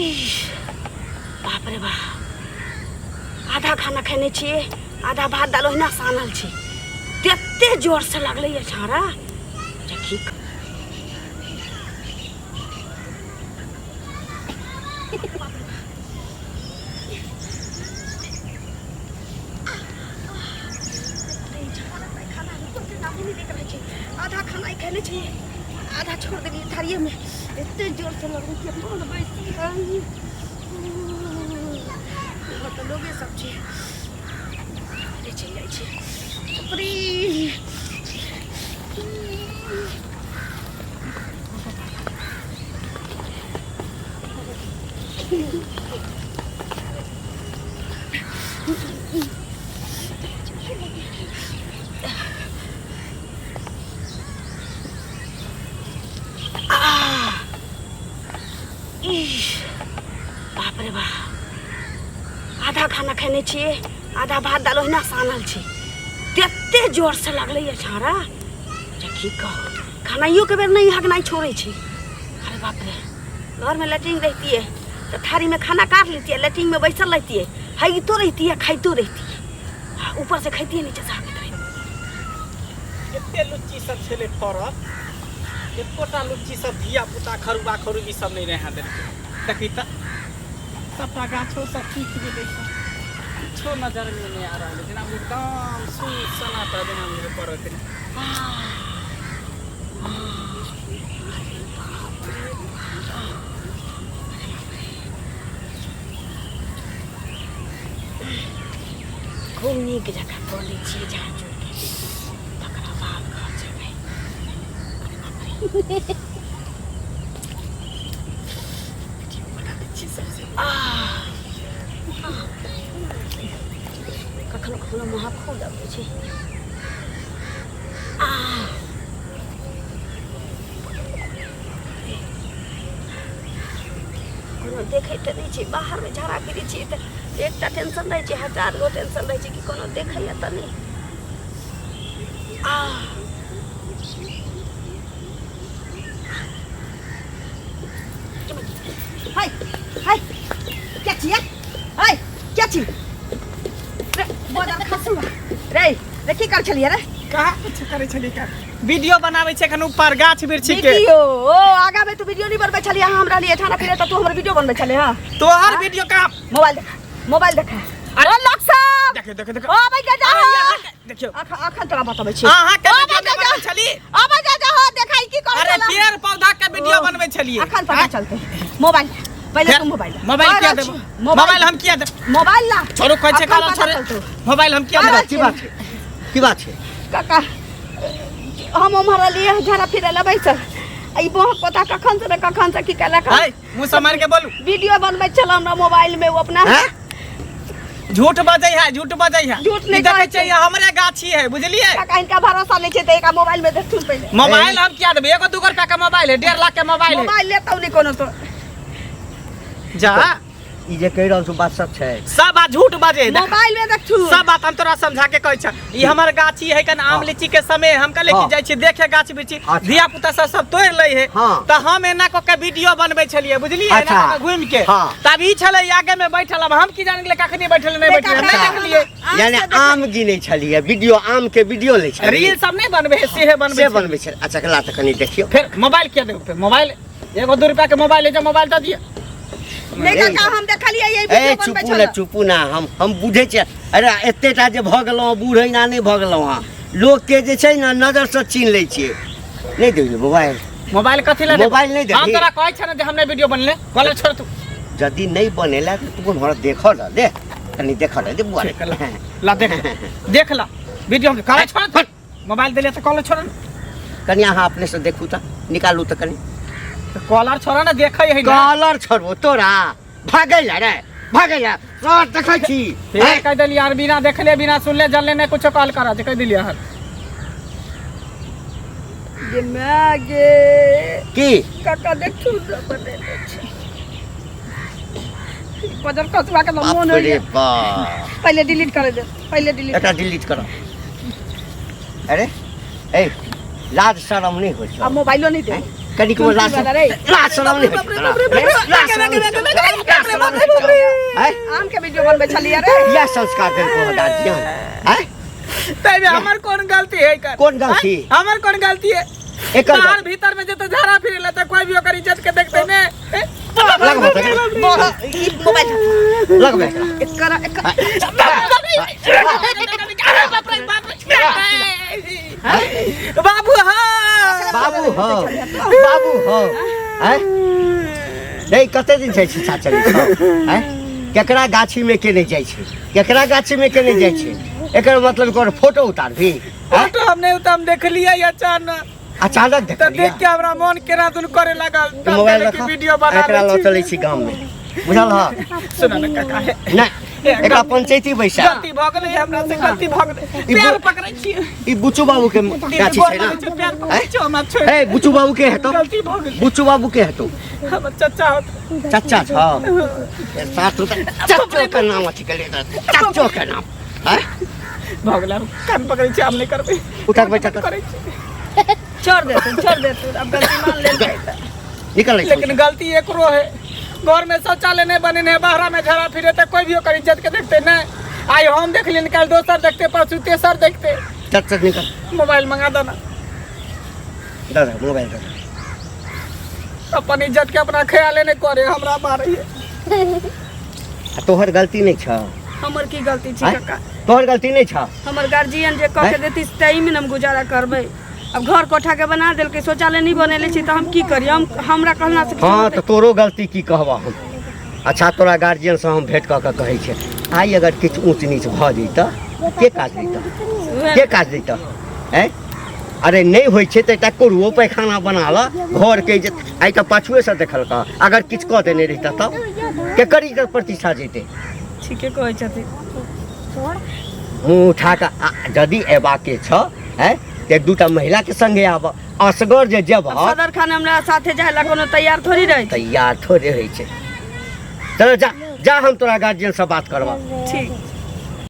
बाप रे बाप, आधा खाना खाने छिए, आधा भात दाल ओहिना सानल छी, तेते जोर से लगले ये छाड़ा देखी आधा खाना ही खाने चाहिए, आधा छोड़ देली थारिये में, इतने जोर से लग रही है मन बैसी तो लोगे सब चीज ले चल जाए छे ऊपरी बाप रे बाप, आधा खाना खाने छिए, आधा भात दाल ओहिना सानल छी, तेते जोर से लगले ये छाड़ा देखी कहो खानाइयो के बेर नहीं हक नहीं छोड़े छी। अरे बाप रे, घर में लैट्रिन रहती है तो थारी में खाना काट लेती है, लैट्रिन में बैसल रहती है, खाइतो रहती है, खाइतो रहती है, ऊपर से खाती है नीचे से आगे रही। एते लुच्ची सब छले फरल, एकोटा लुच्ची सब धिया पुता खरुआ खरुबी सब नहीं रहे देल देखी त सबटा गाछो सब टूट गेलै, छो नजर में नहीं आ रहा है, जना एकदम सन्नाटा जना में पड़त है। खूब नीक जगह बोले छिए जहाँ जोड़ के तकरा बाद घर जेबै। कखनो कखनो मुँह खूब दबे छै। देखे तो नहीं छै, बाहर में झाड़ा गिरी छी तो एकटा टेंशन रहे छै, 1000 गो टेंशन रहे छै कि कोनो देखैया तो नहीं। हाय हाय क्या छिए, हाय क्या छी रे बड़ा खसुआ रे रे की कर छलिए रे? कहा कुछ करे छली का वीडियो बनावे छै कन ऊपर गाछ बिरछी के वीडियो। ओ आगा में तू वीडियो नहीं बनबे छलिए, हमरा लिए थाना फिरे तो तू हमर वीडियो बनबे छले। हां तोहर वीडियो का मोबाइल देखा, मोबाइल देखा। अरे लोग सब देखे देखे देखे ओ भाई जा जा देखियो आखन तोरा बताबै छी। हां के वीडियो बनबै छली, अब जा जा हो देखाई की कर। अरे पेड़ पौधा के वीडियो बनबै छलिए। अखन पता चलते मोबाइल पहले तू मोबाइल क्या देबो, मोबाइल हम किया दे, मोबाइल ला छोरो कहै छै काला छोरे मोबाइल हम किया देबो। की बात है काका हम हमारा लिए झाड़ा फिरे ला बैसल आई बहुत पता कखन से की कला का हाय मुंह से मार के बोलू वीडियो बनबै छल हमरा मोबाइल में वो अपना झूठ बजै है, झूठ बजै है, झूठ नहीं देखे छै हमरे गाछी है बुझलिए। काका इनका भरोसा नहीं छै त एका मोबाइल में देख पहले मोबाइल हम क्या देबे, 1-2 रुपया का मोबाइल है, 1.5 लाख के मोबाइल है, मोबाइल लेतौ नहीं कोनो तो जा ई जे कह रहल छु बात सच है, सब बात झूठ बजे मोबाइल में देखू सब बात हम तोरा समझा के कहै छ। ई हमर गाछी है कन आम लीची के समय हम कले की जाय छी देखे गाछ बिरछी धिया पुता सब तोड़ लै है त हम एना को के वीडियो बनबै छलिए बुझलिए, एना घूम के तब ई छले आगे में बैठल, अब हम की जान गेले कखनी बैठल नहीं बैठल नहीं देखलिए। यानी आम गिनै छलिए, वीडियो आम के वीडियो लै छलिए, रील सब नहीं बनबे है, से बनबे छै। अच्छा कला त कनी देखियो फिर मोबाइल क्या देबो, मोबाइल 1-2 रुपया के मोबाइल है, जो मोबाइल दे दिए नहीं काका हम देखलिए ये वीडियो बनबै छल। चुपू ना हम बुझे छै। अरे एतेटा जे भ गेलौ बूढ़ ना नहीं भ गेलौ, हां लोग के जे छै ना नजर से छीन लै छिए। नहीं देबो मोबाइल, मोबाइल कथि ला मोबाइल नहीं दे हम तोरा कहै छ न जे हमने वीडियो बनले बोले छोड़ तू जदी नहीं बनेला त तू हमरा देखो ना दे कनी देखो ना दे बुआ ला देख ला वीडियो हम करे छोड़ मोबाइल देले त कॉल छोड़ कनी अहाँ अपने से देखू त निकालू त कनी कॉलर छोड़ ना देखै है ना कॉलर छोड़बो तोरा भागैला रे भागैला सब देखै छी। फिर कह देली यार बिना देखले बिना सुनले जानले नहीं कुछ कॉल करा जे कह देली यार दिमागे की काका देखू तो बने छै पजर कसवा के मन हो अरे बाप पहले डिलीट कर दे, पहले डिलीट एटा डिलीट करो। अरे ए लाज शरम नहीं हो छ, अब मोबाइलो नहीं दे कनिक में लाश लाश शरम नहीं है आम के वीडियो बनबे छलिए रे या संस्कार कर को दादिया है तबे हमर कौन गलती है कर कौन गलती हमर कौन गलती है एकर बाहर भीतर में जे तो झाड़ा फिरेला त कोई भी ओकर इज्जत के देखते ने लगबे लगबे बाबू हाँ बाबू हो बाबू हो हैं नहीं कते दिन छै शिक्षा चली हैं केकरा गाछी में के नहीं जाय छै केकरा गाछी में के नहीं जाय छै एकर मतलब एकर फोटो उतार भी फोटो हमने उतम देख लिया अचानक अचानक देख तो देख के हमरा मन केना दुन करे लागल तब मोबाइल कहले कि रखा वीडियो बना एकरा लो चलै छी गांव में बुझल ह सुन न काका है नहीं एकरा पंचायती बैसा गलती भ गेलै हमरा से गलती भ गेलै पैर पकड़ै छी ई बुच्चू बाबू के गाछी छै ना पैर पकड़ै छी हमरा छोड़ ए बुच्चू बाबू के हेतो गलती भ गेलै बुच्चू बाबू के हेतो हमर चाचा होत चाचा छ 7 रुपया चाचो के नाम अछि के ले चाचो के नाम हैं भ गेलै कान पकड़ै छी हम नहीं करबै उठा बैठा कर करै छी छोड़ दे तू अब गलती मान ले निकल लेकिन गलती एकरो है घर में शौचालय नहीं बने है बाहर में झड़ा फिरे तो कोई भी ओकर इज्जत के देखते नहीं आई हम देख लिए निकाल दोसर देखते परसों तेसर देखते चट चट निकल मोबाइल मंगा दो ना दादा मोबाइल दे अपन इज्जत के अपना ख्याल नहीं करे हमरा मारे तोहर गलती नहीं छ हमर की गलती छी काका तोहर गलती नहीं छ हमर गार्जियन जे कह के देती तई में हम गुजारा करबै अब घर कोठा के बना देल के शौचालय नहीं बनेले छी तो हम की करी हम हमरा कहना से हाँ तो तोरो गलती की कहबा हम अच्छा तोरा गार्जियन से हम भेंट कऽ के कहै छै आई अगर किछु ऊँच नीच भऽ जैतऽ के काज दैतऽ हैं अरे नहीं होइ छै तऽ एकटा कोरुओ पैखाना बना ल घर के इज्जत आई तऽ पाछुए से देखलका अगर किछु कऽ देने रहितऽ तब केकर इज्जत प्रतिष्ठा जैते ठीके कहै छथिन मुँह उठा कऽ यदि एबा के छ हैं एक दूटा महिला के संगे आब असगर जे जब सदर खान हमरा साथे जाय ला कोनो तैयार थोड़ी रही तैयार थोड़े होइ छै चलो जा जा हम तोरा गार्जियन से बात करबा ठीक